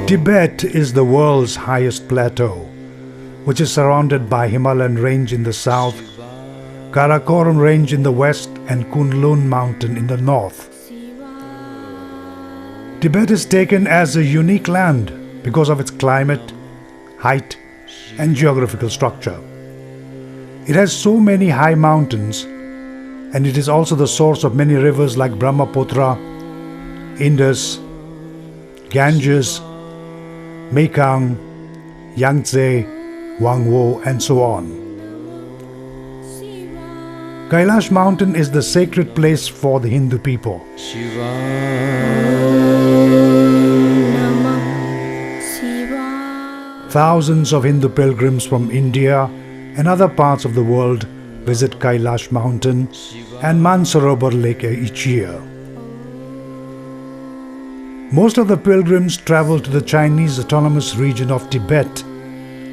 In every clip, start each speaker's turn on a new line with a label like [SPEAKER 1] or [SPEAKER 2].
[SPEAKER 1] Tibet is the world's highest plateau, which is surrounded by Himalayan range in the south, Karakoram range in the west and Kunlun mountain in the north. Tibet is taken as a unique land because of its climate, height and geographical structure. It has so many high mountains, and it is also the source of many rivers like Brahmaputra, Indus, Ganges, Mekong, Yangtze, Wangwo and so on. Kailash Mountain is the sacred place for the Hindu people. Thousands of Hindu pilgrims from India and other parts of the world visit Kailash Mountain and Manasarovar Lake each year. Most of the pilgrims travel to the Chinese autonomous region of Tibet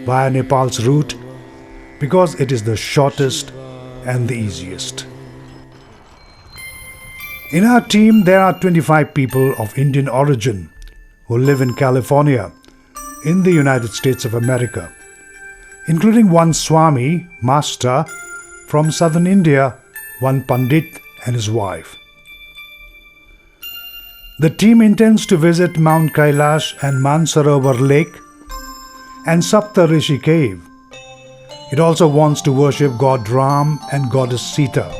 [SPEAKER 1] via Nepal's route because it is the shortest and the easiest. In our team, there are 25 people of Indian origin who live in California, in the United States of America, including one Swami, master, from southern India, one Pandit and his wife. The team intends to visit Mount Kailash and Manasarovar Lake and Saptarishi Cave. It also wants to worship God Ram and Goddess Sita.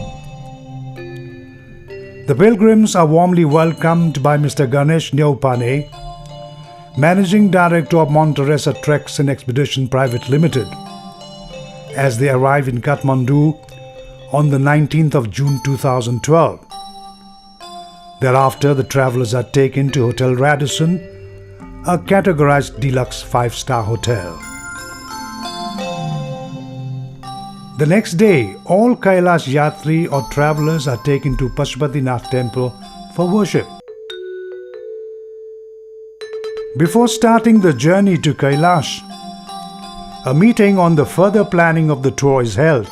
[SPEAKER 1] The pilgrims are warmly welcomed by Mr. Ganesh Nyopane, Managing Director of Monteresa Treks and Expedition Private Limited, as they arrive in Kathmandu on the 19th of June 2012. Thereafter, the travelers are taken to Hotel Radisson, a categorized deluxe 5-star hotel. The next day, all Kailash Yatri or travelers are taken to Pashupatinath temple for worship. Before starting the journey to Kailash, a meeting on the further planning of the tour is held.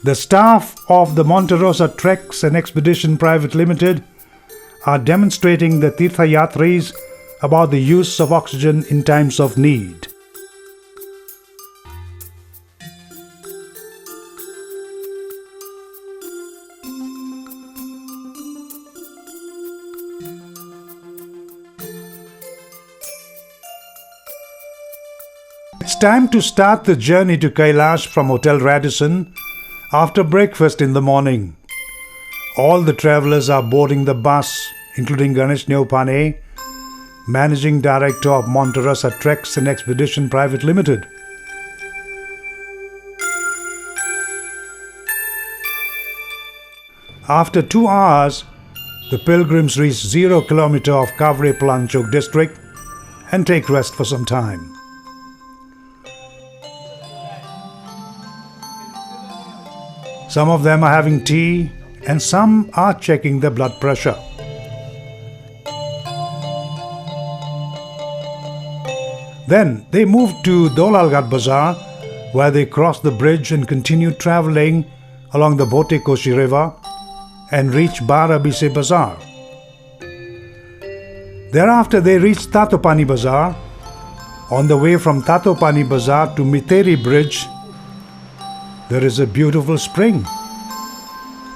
[SPEAKER 1] The staff of the Monteresa Treks and Expedition Private Limited are demonstrating the Tirthayatris about the use of oxygen in times of need. It's time to start the journey to Kailash from Hotel Radisson after breakfast in the morning. All the travelers are boarding the bus, including Ganesh Nyopane, Managing Director of Monteresa Treks and Expedition Private Limited. After 2 hours, the pilgrims reach 0 kilometer of Kavre Palanchok district and take rest for some time. Some of them are having tea and some are checking their blood pressure. Then they move to Dolalghat Bazaar, where they cross the bridge and continue travelling along the Bhote Koshi River and reach Barabise Bazaar. Thereafter they reach Tatopani Bazaar. On the way from Tatopani Bazaar to Miteri Bridge, there is a beautiful spring.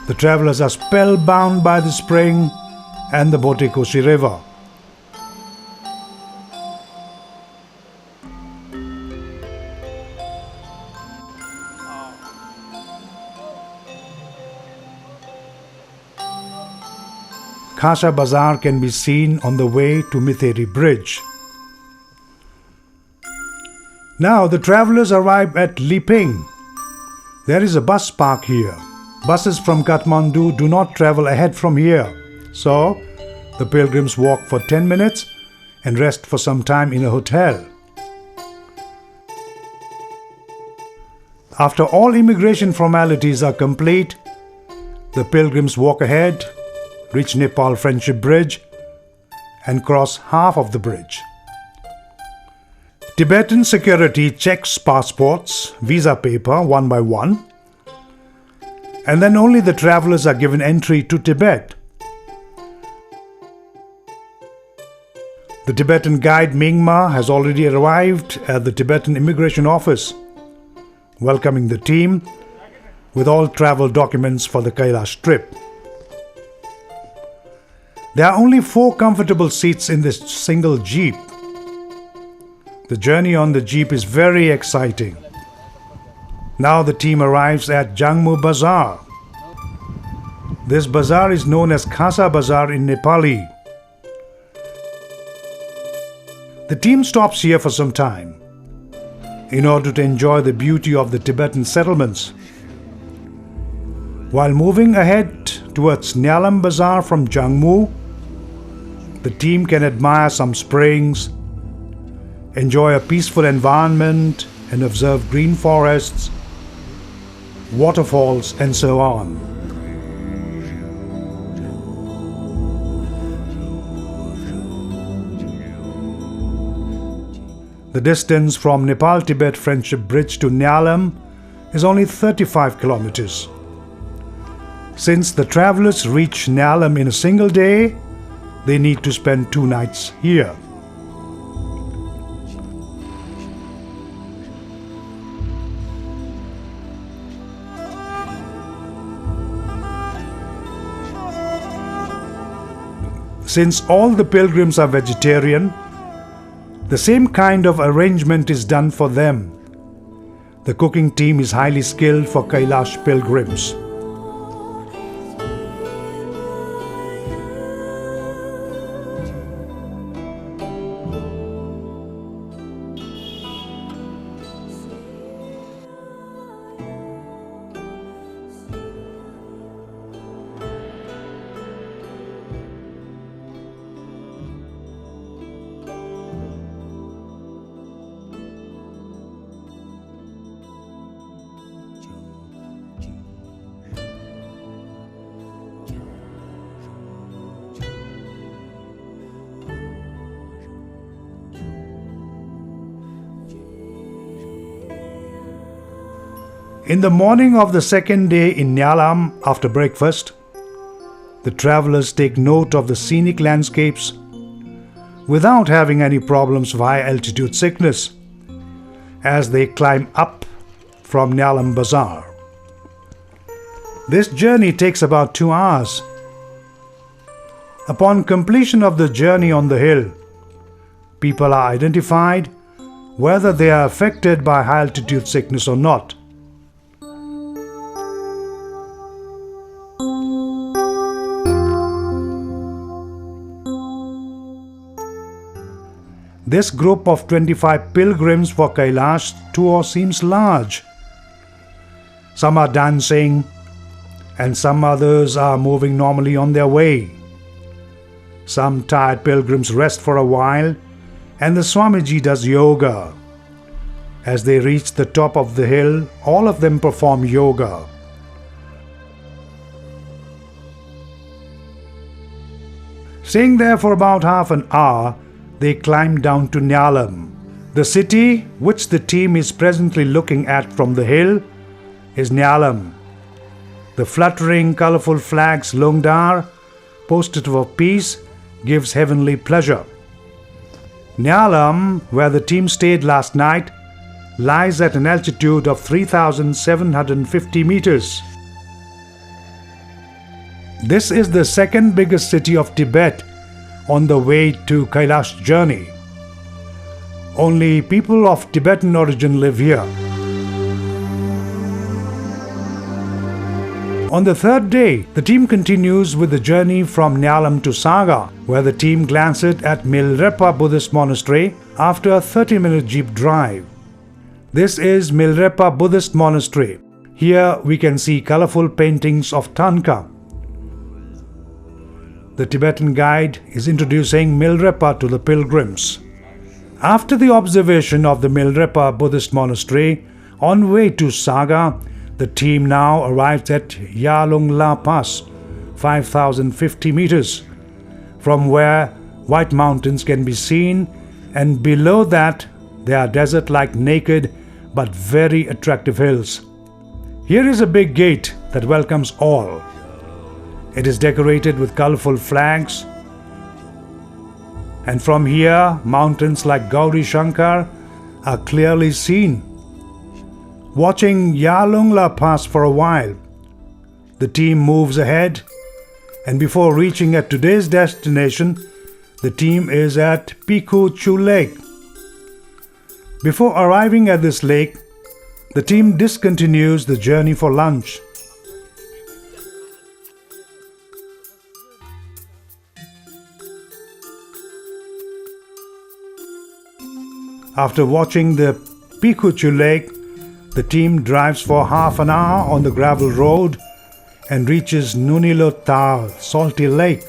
[SPEAKER 1] The travellers are spellbound by the spring and the Bhote Koshi River. Khasa Bazaar can be seen on the way to Mitheri Bridge. Now the travellers arrive at Liping. There is a bus park here. Buses from Kathmandu do not travel ahead from here. So, the pilgrims walk for 10 minutes and rest for some time in a hotel. After all immigration formalities are complete, the pilgrims walk ahead, reach Nepal Friendship Bridge, and cross half of the bridge. Tibetan security checks passports, visa paper one by one, and then only the travellers are given entry to Tibet. The Tibetan guide Mingma has already arrived at the Tibetan Immigration Office, welcoming the team with all travel documents for the Kailash trip. There are only 4 comfortable seats in this single jeep. The journey on the jeep is very exciting. Now the team arrives at Zhangmu Bazaar. This bazaar is known as Khasa Bazaar in Nepali. The team stops here for some time in order to enjoy the beauty of the Tibetan settlements. While moving ahead towards Nylam Bazaar from Zhangmu, the team can admire some springs, enjoy a peaceful environment, and observe green forests, waterfalls, and so on. The distance from Nepal-Tibet Friendship Bridge to Nylam is only 35 kilometers. Since the travellers reach Nylam in a single day, they need to spend 2 nights here. Since all the pilgrims are vegetarian, the same kind of arrangement is done for them. The cooking team is highly skilled for Kailash pilgrims. In the morning of the second day in Nylam, after breakfast, the travellers take note of the scenic landscapes without having any problems of high altitude sickness as they climb up from Nylam Bazaar. This journey takes about 2 hours. Upon completion of the journey on the hill, people are identified whether they are affected by high altitude sickness or not. This group of 25 pilgrims for Kailash tour seems large. Some are dancing and some others are moving normally on their way. Some tired pilgrims rest for a while and the Swamiji does yoga. As they reach the top of the hill, all of them perform yoga. Staying there for about half an hour, they climb down to Nylam. The city, which the team is presently looking at from the hill, is Nylam. The fluttering, colorful flags Longdar, posted for peace, gives heavenly pleasure. Nylam, where the team stayed last night, lies at an altitude of 3,750 meters. This is the second biggest city of Tibet on the way to Kailash journey. Only people of Tibetan origin live here. On the third day, the team continues with the journey from Nylam to Saga, where the team glanced at Milarepa Buddhist Monastery after a 30-minute jeep drive. This is Milarepa Buddhist Monastery. Here we can see colorful paintings of Tanka. The Tibetan guide is introducing Milarepa to the pilgrims. After the observation of the Milarepa Buddhist Monastery, on way to Saga, the team now arrives at Yalungla Pass, 5,050 meters, from where white mountains can be seen, and below that there are desert-like naked but very attractive hills. Here is a big gate that welcomes all. It is decorated with colorful flags, and from here mountains like Gauri Shankar are clearly seen. Watching Yalungla Pass for a while, the team moves ahead, and before reaching at today's destination, the team is at Chiw Lake. Before arriving at this lake, the team discontinues the journey for lunch. After watching the Chiw Lake, the team drives for half an hour on the gravel road and reaches Nunilotar Salty Lake.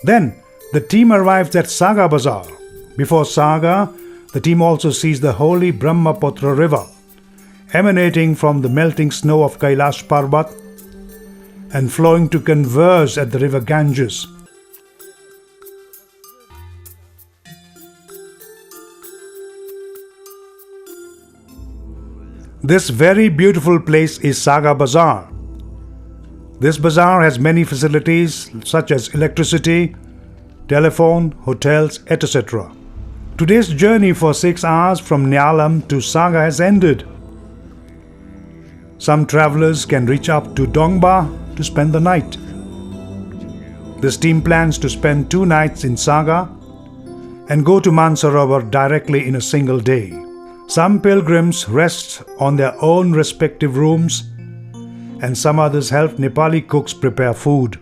[SPEAKER 1] Then the team arrives at Saga Bazaar. Before Saga, the team also sees the holy Brahmaputra river emanating from the melting snow of Kailash Parvat and flowing to converge at the river Ganges. This very beautiful place is Saga Bazaar. This bazaar has many facilities such as electricity, telephone, hotels, etc. Today's journey for 6 hours from Nylam to Saga has ended. Some travelers can reach up to Dongba to spend the night. This team plans to spend 2 nights in Saga and go to Manasarovar directly in a single day. Some pilgrims rest on their own respective rooms, and some others help Nepali cooks prepare food.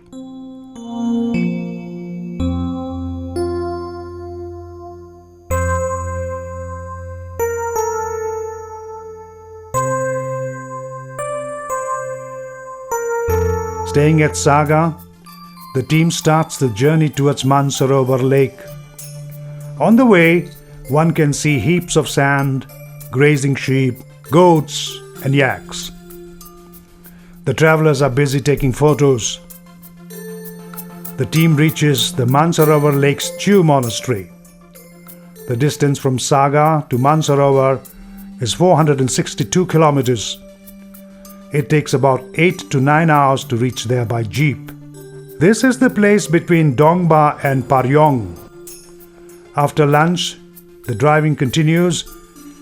[SPEAKER 1] Staying at Saga, the team starts the journey towards Manasarovar Lake. On the way, one can see heaps of sand, grazing sheep, goats, and yaks. The travelers are busy taking photos. The team reaches the Manasarovar Lake's Chiw monastery. The distance from Saga to Manasarovar is 462 kilometers. It takes about 8 to 9 hours to reach there by jeep. This is the place between Dongba and Prayang. After lunch, the driving continues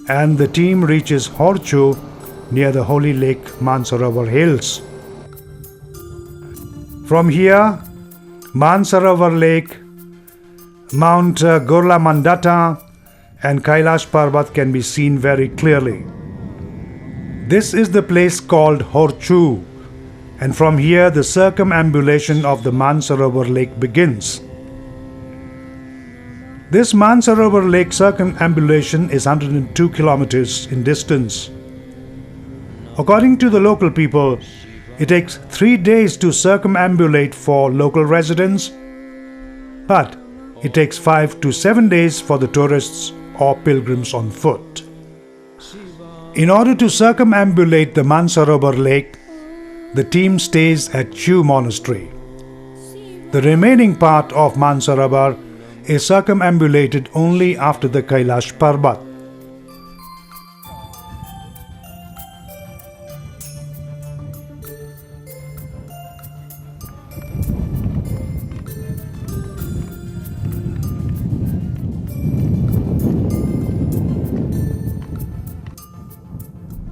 [SPEAKER 1] and the team reaches Horchu near the holy lake Manasarovar Hills. From here, Manasarovar Lake, Mount Gorla Mandata and Kailash Parvat can be seen very clearly. This is the place called Horchu, and from here the circumambulation of the Manasarovar Lake begins. This Manasarovar Lake circumambulation is 102 kilometers in distance. According to the local people, it takes 3 days to circumambulate for local residents, but it takes 5 to 7 days for the tourists or pilgrims on foot. In order to circumambulate the Manasarovar Lake, the team stays at Chiw Monastery. The remaining part of Manasarovar is circumambulated only after the Kailash Parvat.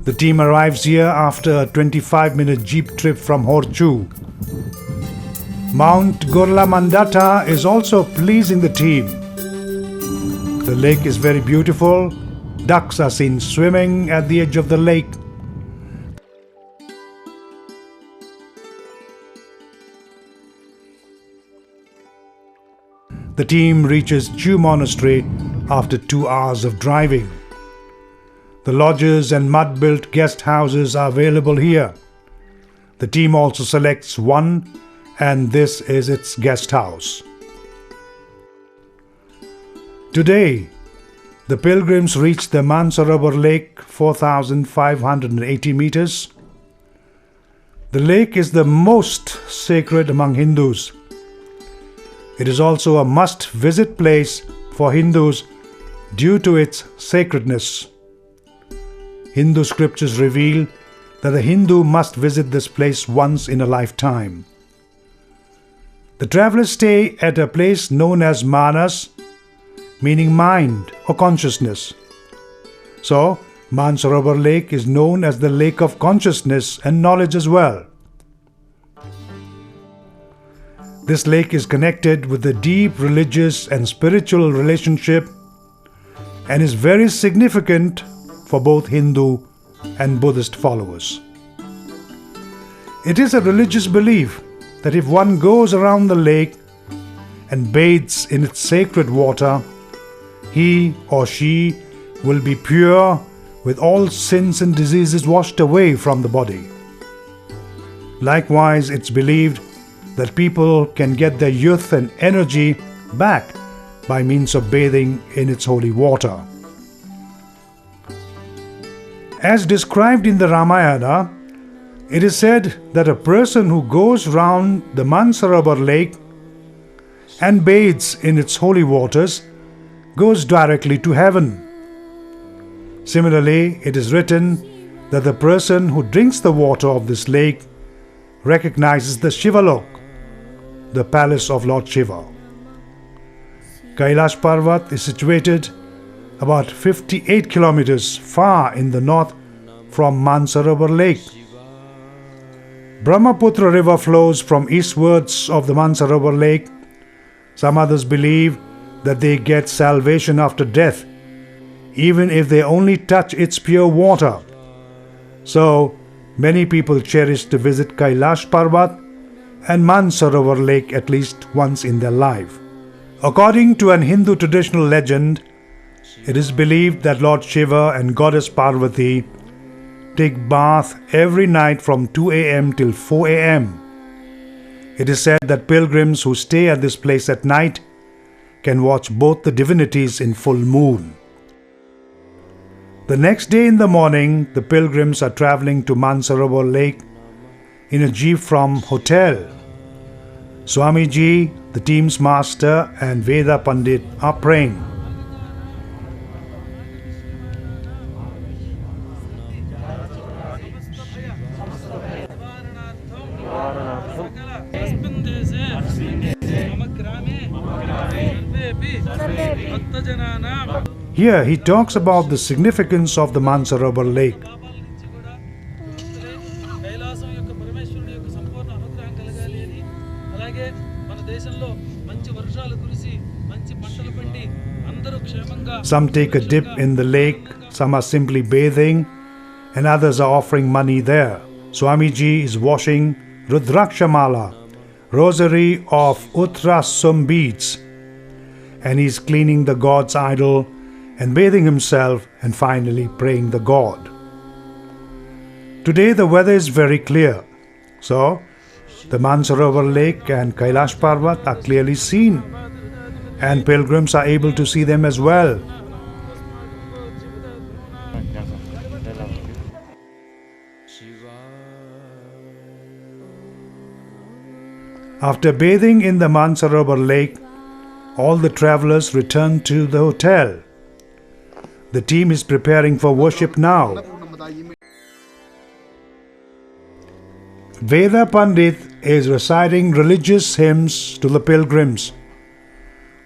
[SPEAKER 1] The team arrives here after a 25-minute jeep trip from Horchu. Mount Gorla Mandata is also pleasing the team. The lake is very beautiful. Ducks are seen swimming at the edge of the lake. The team reaches Chiw monastery after 2 hours of driving. The lodges and mud-built guest houses are available here. The team also selects one, and this is its guest house. Today, the pilgrims reach the Manasarovar Lake, 4,580 meters. The lake is the most sacred among Hindus. It is also a must-visit place for Hindus due to its sacredness. Hindu scriptures reveal that a Hindu must visit this place once in a lifetime. The travelers stay at a place known as Manas, meaning mind or consciousness. So, Manasarovar Lake is known as the lake of consciousness and knowledge as well. This lake is connected with a deep religious and spiritual relationship and is very significant for both Hindu and Buddhist followers. It is a religious belief that if one goes around the lake and bathes in its sacred water, he or she will be pure with all sins and diseases washed away from the body. Likewise, it's believed that people can get their youth and energy back by means of bathing in its holy water. As described in the Ramayana, it is said that a person who goes round the Manasarovar Lake and bathes in its holy waters goes directly to heaven. Similarly, it is written that the person who drinks the water of this lake recognizes the Shivalok, the palace of Lord Shiva. Kailash Parvat is situated about 58 kilometers far in the north from Manasarovar Lake. Brahmaputra river flows from eastwards of the Manasarovar Lake. Some others believe that they get salvation after death, even if they only touch its pure water. So, many people cherish to visit Kailash Parvat and Manasarovar Lake at least once in their life. According to an Hindu traditional legend, it is believed that Lord Shiva and Goddess Parvati take bath every night from 2 a.m. till 4 a.m. It is said that pilgrims who stay at this place at night can watch both the divinities in full moon. The next day in the morning, the pilgrims are traveling to Manasarovar Lake in a jeep from Hotel. Swamiji, the team's master, and Veda Pandit are praying. Here he talks about the significance of the Manasarovar Lake. Some take a dip in the lake, some are simply bathing, and others are offering money there. Swamiji is washing Rudrakshamala, rosary of Uttrasum beads, and he is cleaning the god's idol and bathing himself and finally praying the god. Today the weather is very clear, so the Manasarovar Lake and Kailash Parvat are clearly seen, and pilgrims are able to see them as well. After bathing in the Manasarovar Lake, all the travelers return to the hotel. The team is preparing for worship now. Veda Pandit is reciting religious hymns to the pilgrims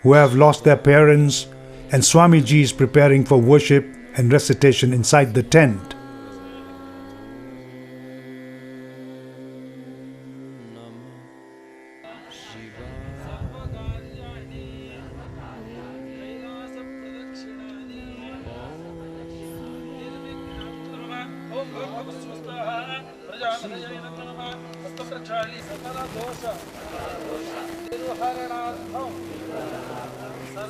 [SPEAKER 1] who have lost their parents, and Swamiji is preparing for worship and recitation inside the tent. The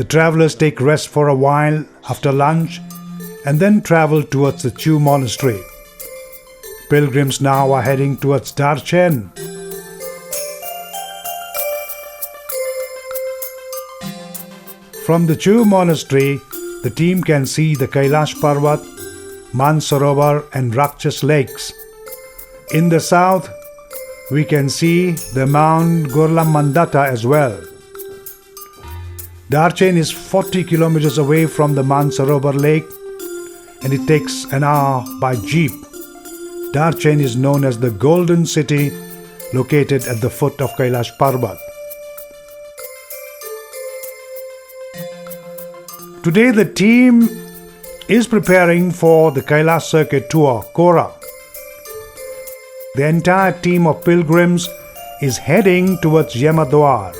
[SPEAKER 1] travelers take rest for a while after lunch and then travel towards the Chiw monastery. Pilgrims now are heading towards Darchen. From the Chiw monastery, the team can see the Kailash Parvat, Manasarovar and Rakshas lakes. In the south, we can see the Mount Gorlamandata as well. Darchen is 40 kilometers away from the Manasarovar Lake and it takes an hour by jeep. Darchen is known as the Golden City, located at the foot of Kailash Parvat. Today the team is preparing for the Kailash circuit tour, Kora. The entire team of pilgrims is heading towards Yam Dwar.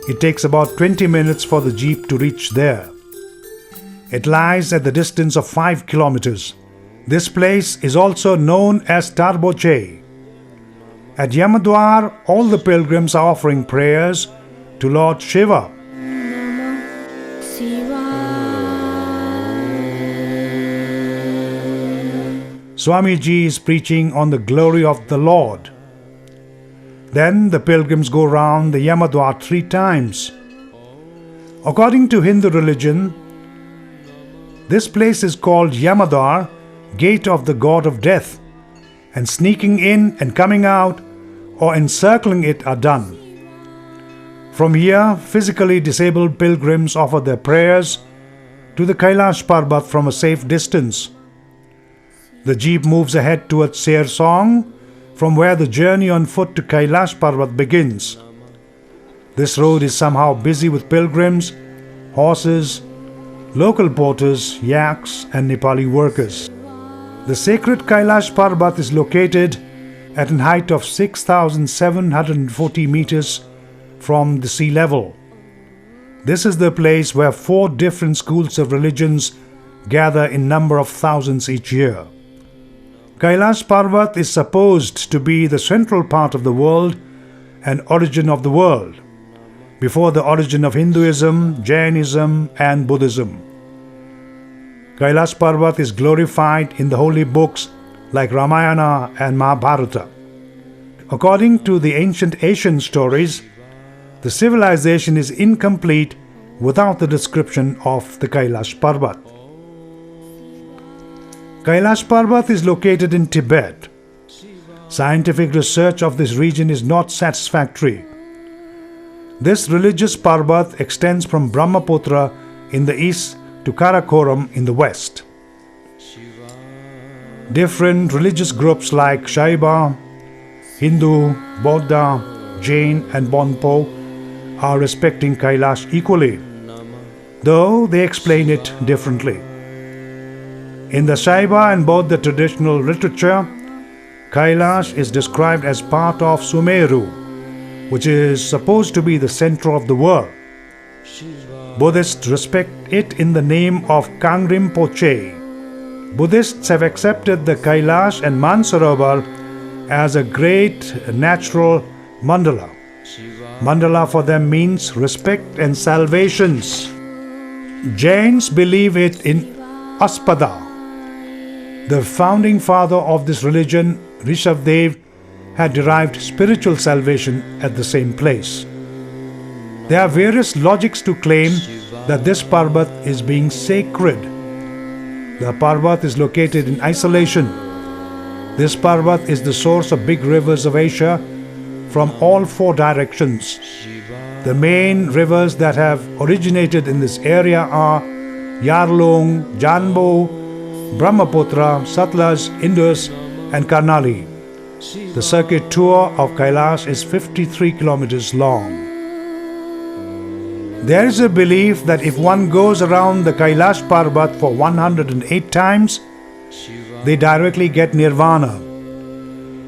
[SPEAKER 1] It takes about 20 minutes for the jeep to reach there. It lies at the distance of 5 kilometers. This place is also known as Tarboche. At Yam Dwar, all the pilgrims are offering prayers to Lord Shiva. Swamiji is preaching on the glory of the Lord. Then the pilgrims go round the Yam Dwar 3 times. According to Hindu religion, this place is called Yam Dwar, gate of the god of death, and sneaking in and coming out or encircling it are done. From here, physically disabled pilgrims offer their prayers to the Kailash Parvat from a safe distance. The jeep moves ahead towards Ser Song, from where the journey on foot to Kailash Parvat begins. This road is somehow busy with pilgrims, horses, local porters, yaks and Nepali workers. The sacred Kailash Parvat is located at a height of 6,740 meters from the sea level. This is the place where 4 different schools of religions gather in number of thousands each year. Kailash Parvat is supposed to be the central part of the world and origin of the world, before the origin of Hinduism, Jainism and Buddhism. Kailash Parvat is glorified in the holy books like Ramayana and Mahabharata. According to the ancient Asian stories, the civilization is incomplete without the description of the Kailash Parvat. Kailash Parvat is located in Tibet. Scientific research of this region is not satisfactory. This religious Parvat extends from Brahmaputra in the east to Karakoram in the west. Different religious groups like Shaiva, Hindu, Buddha, Jain and Bonpo are respecting Kailash equally, though they explain it differently. In the Shaiva and Buddha traditional literature, Kailash is described as part of Sumeru, which is supposed to be the center of the world. Buddhists respect it in the name of Kangrim Poche. Buddhists have accepted the Kailash and Manasarovar as a great natural mandala. Mandala for them means respect and salvations. Jains believe it in Aspada. The founding father of this religion, Rishabdev, had derived spiritual salvation at the same place. There are various logics to claim that this Parvat is being sacred. The Parvat is located in isolation. This Parvat is the source of big rivers of Asia from all 4 directions. The main rivers that have originated in this area are Yarlung, Zhangmu, Brahmaputra, Satluj, Indus and Karnali. The circuit tour of Kailash is 53 kilometers long. There is a belief that if one goes around the Kailash Parvat for 108 times, they directly get nirvana.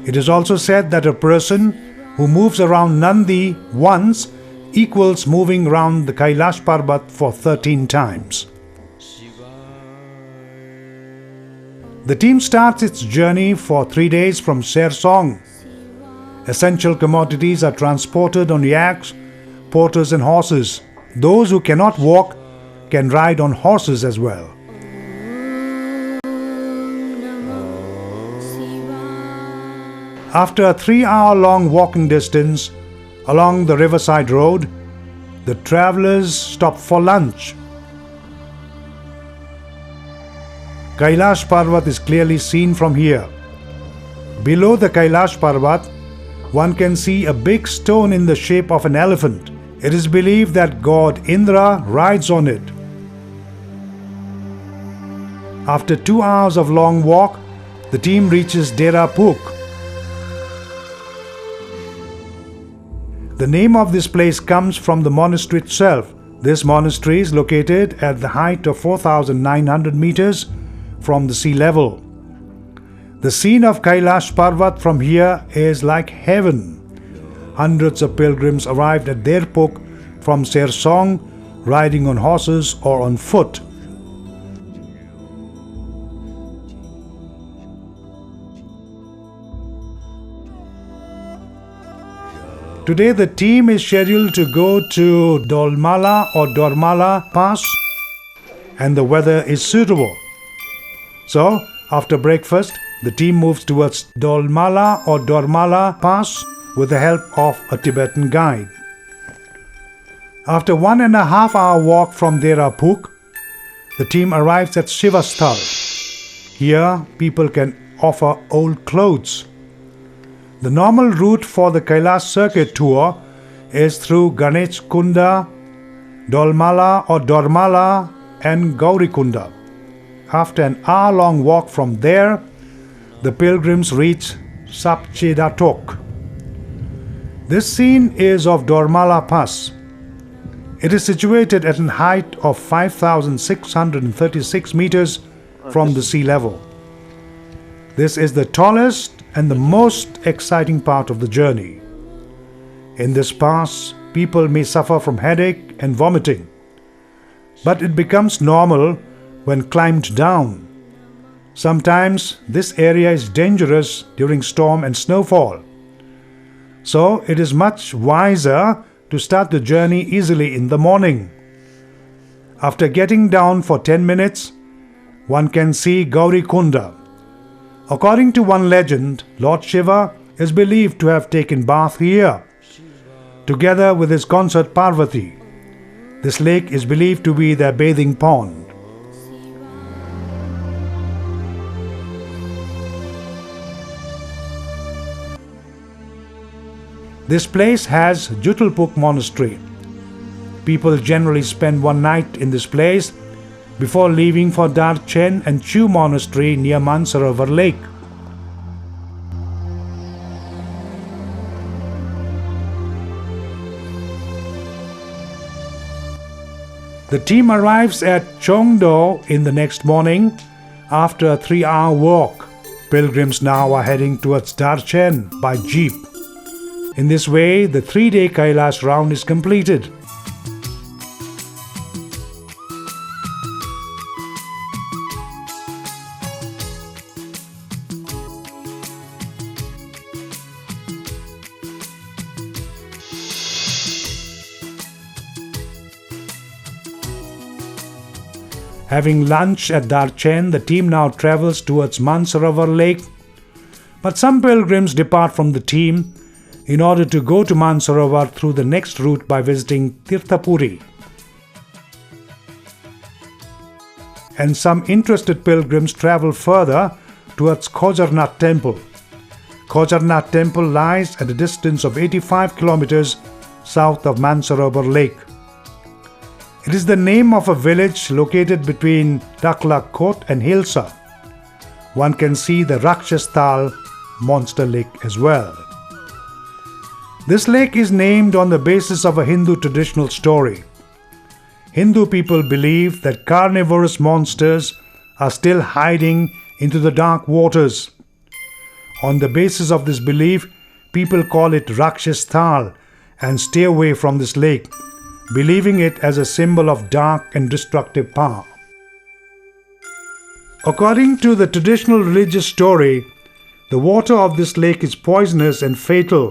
[SPEAKER 1] It is also said that a person who moves around Nandi once equals moving round the Kailash Parvat for 13 times. The team starts its journey for 3 days from Sersong. Essential commodities are transported on yaks, porters and horses. Those who cannot walk can ride on horses as well. After a 3-hour-long walking distance along the riverside road, the travelers stop for lunch. Kailash Parvat is clearly seen from here. Below the Kailash Parvat, one can see a big stone in the shape of an elephant. It is believed that god Indra rides on it. After 2 hours of long walk, the team reaches Dera Puk. The name of this place comes from the monastery itself. This monastery is located at the height of 4,900 meters from the sea level. The scene of Kailash Parvat from here is like heaven. Hundreds of pilgrims arrived at Derpuk from Sersong, riding on horses or on foot. Today the team is scheduled to go to Dolmala or Dormala Pass, and the weather is suitable. So, after breakfast, the team moves towards Dolmala or Dormala Pass with the help of a Tibetan guide. After 1.5 hour walk from Dera Puk, the team arrives at Shivasthal. Here, people can offer old clothes. The normal route for the Kailash circuit tour is through Ganesh Kunda, Dolmala or Dormala and Gaurikunda. After an hour-long walk from there, the pilgrims reach Sapchedatok. This scene is of Dormala Pass. It is situated at a height of 5,636 meters from the sea level. This is the tallest and the most exciting part of the journey. In this pass, people may suffer from headache and vomiting, but it becomes normal when climbed down. Sometimes this area is dangerous during storm and snowfall, so it is much wiser to start the journey easily in the morning. After getting down for 10 minutes, one can see Gaurikunda. According to one legend, Lord Shiva is believed to have taken bath here, together with his consort Parvati. This lake is believed to be their bathing pond. This place has Jutulpuk Monastery. People generally spend one night in this place before leaving for Darchen and Chiw Monastery near Manasarovar Lake. The team arrives at Chongdo in the next morning after a 3-hour walk. Pilgrims now are heading towards Darchen by jeep. In this way, the 3-day Kailash Round is completed. Having lunch at Darchen, the team now travels towards Manasarovar Lake. But some pilgrims depart from the team in order to go to Manasarovar through the next route by visiting Tirthapuri. And some interested pilgrims travel further towards Khojarnath Temple. Khojarnath Temple lies at a distance of 85 kilometers south of Manasarovar Lake. It is the name of a village located between Taklakot and Hilsa. One can see the Rakshasthal monster lake as well. This lake is named on the basis of a Hindu traditional story. Hindu people believe that carnivorous monsters are still hiding into the dark waters. On the basis of this belief, people call it Rakshasthal and stay away from this lake, believing it as a symbol of dark and destructive power. According to the traditional religious story, the water of this lake is poisonous and fatal.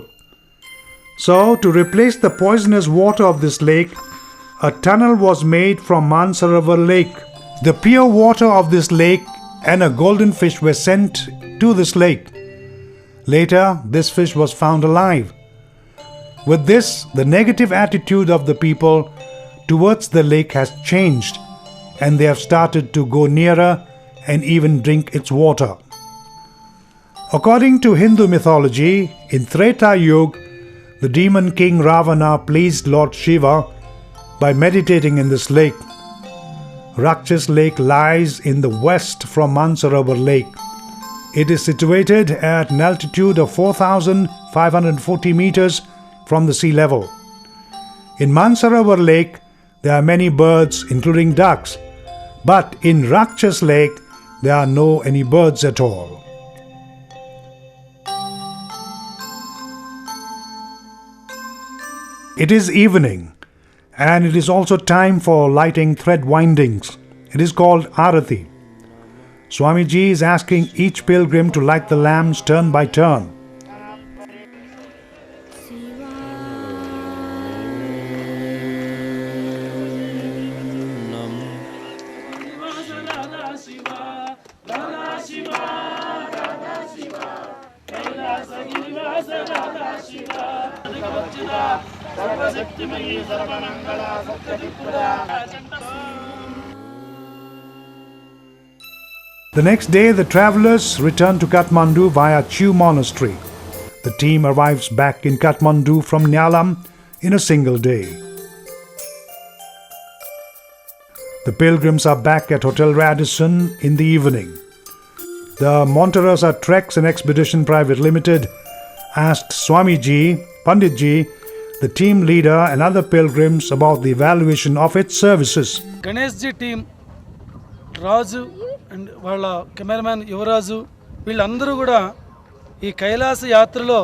[SPEAKER 1] So, to replace the poisonous water of this lake, a tunnel was made from Manasarovar Lake. The pure water of this lake and a golden fish were sent to this lake. Later, this fish was found alive. With this, the negative attitude of the people towards the lake has changed, and they have started to go nearer and even drink its water. According to Hindu mythology, in Treta Yuga, the demon king Ravana pleased Lord Shiva by meditating in this lake. Rakshas Lake lies in the west from Manasarovar Lake. It is situated at an altitude of 4,540 meters from the sea level. In Manasarovar Lake, there are many birds, including ducks, but in Rakshas Lake, there are no any birds at all. It is evening, and it is also time for lighting thread windings. It is called Arati. Swamiji is asking each pilgrim to light the lamps turn by turn. The next day, the travelers return to Kathmandu via Chiw monastery. The team arrives back in Kathmandu from Nylam in a single day. The pilgrims are back at Hotel Radisson in the evening. The Monterasa Treks and Expedition Private Limited asked Swamiji, Panditji, the team leader and other pilgrims about the evaluation of its services.
[SPEAKER 2] Ganeshji team, Raju and వాళ్ళ cameraman యువరాజు వీళ్ళందరూ కూడా ఈ కైలాస యాత్రలో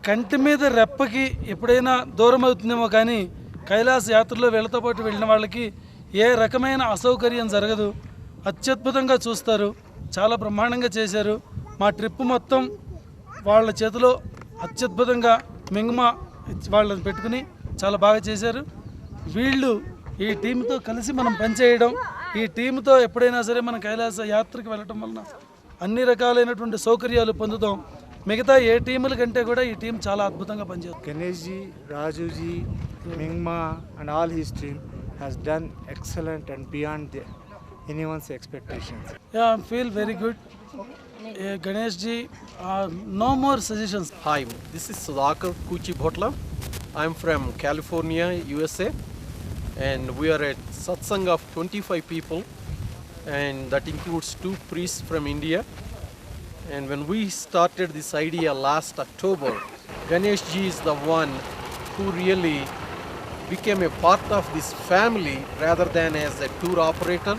[SPEAKER 2] కంటి మీద రెప్పకి ఎప్పుడైనా దూరం అవుతుందేమో కానీ కైలాస యాత్రలో వీళ్ళతో పాటు వెళ్ళిన వాళ్ళకి ఏ రకమైన అసౌకర్యం జరగదు. అత్యద్భుతంగా చూస్తారు. చాలా బ్రహ్మాండంగా చేశారు. మా ట్రిప్ మొత్తం వాళ్ళ చేతిలో అత్యద్భుతంగా మింగమా వాళ్ళని పెట్టుకుని చాలా బాగా చేశారు. వీళ్ళు ఈ టీంతో కలిసి మనం పనిచేయడం, ఈ టీంతో ఎప్పుడైనా సరే మనం కైలాస యాత్రకి వెళ్ళటం వలన అన్ని రకాలైనటువంటి సౌకర్యాలు పొందుతాం. మిగతా ఏ టీముల కంటే కూడా ఈ టీం చాలా అద్భుతంగా పనిచేస్తుంది.
[SPEAKER 3] Ganeshji, Rajuji, Mingma and all his team has done excellent and beyond anyone's expectations.
[SPEAKER 2] Yeah, I feel very good. Ganeshji, no more suggestions.
[SPEAKER 4] Hi, this is Saga Kuchi Bhotla. I'm from California, USA, and we are a satsang of 25 people, and that includes 2 priests from India. And when we started this idea last October, Ganeshji is the one who really became a part of this family rather than as a tour operator.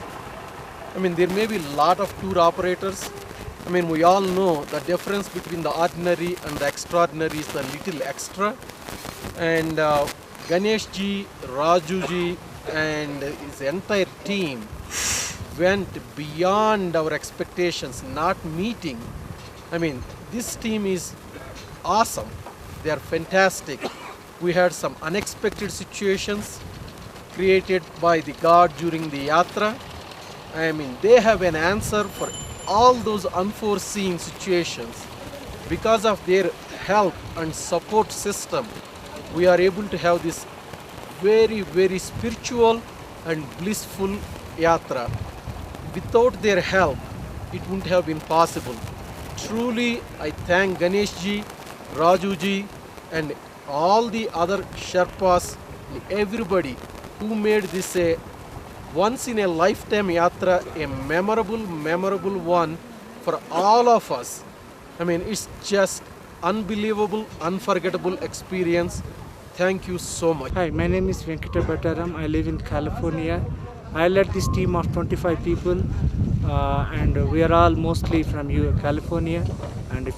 [SPEAKER 4] I mean, there may be a lot of tour operators. I mean, we all know the difference between the ordinary and the extraordinary is the little extra. And Ganeshji, Rajuji and his entire team went beyond our expectations, not meeting. I mean, this team is awesome. They are fantastic. We had some unexpected situations created by the God during the yatra. I mean, they have an answer for all those unforeseen situations. Because of their help and support system, we are able to have this very, very spiritual and blissful yatra. Without their help, it wouldn't have been possible. Truly, I thank Ganeshji, Rajuji, and all the other Sherpas, everybody who made this a once in a lifetime yatra, a memorable one for all of us. I mean, it's just unbelievable, unforgettable experience. Thank you so much.
[SPEAKER 3] Hi, my name is Venkata Bhattaram. I live in California. I led this team of 25 people and we are all mostly from California and a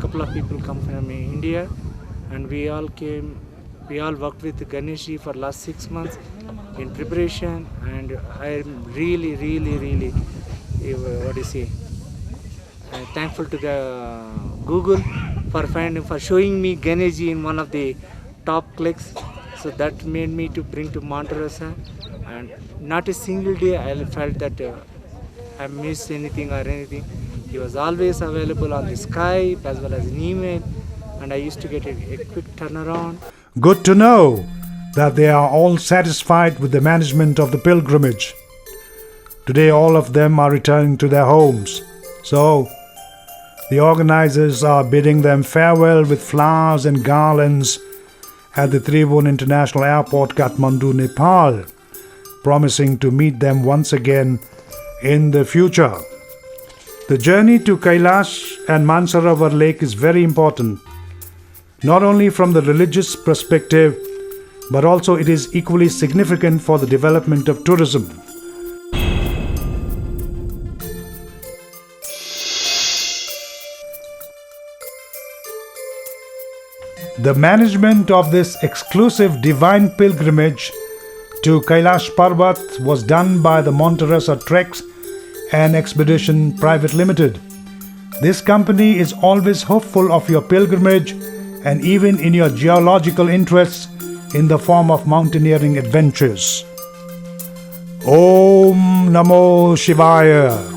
[SPEAKER 3] couple of people come from India. and we all worked with Ganeshi for last 6 months in preparation, and I'm really, what do you say, thankful to Google for showing me Ganeshi in one of the top clicks. So that made me to bring to Monterosa, and not a single day I felt that I missed anything or anything. He was always available on the Skype as well as an email, and I used to get a quick turnaround.
[SPEAKER 1] Good to know that they are all satisfied with the management of the pilgrimage. Today all of them are returning to their homes. So, the organizers are bidding them farewell with flowers and garlands at the Tribhuvan International Airport, Kathmandu, Nepal, promising to meet them once again in the future. The journey to Kailash and Manasarovar Lake is very important, not only from the religious perspective, but also it is equally significant for the development of tourism. The management of this exclusive divine pilgrimage to Kailash Parvat was done by the Monterosa Treks and Expedition Private Limited. This company is always hopeful of your pilgrimage and even in your geological interests in the form of mountaineering adventures. Om Namo Shivaya.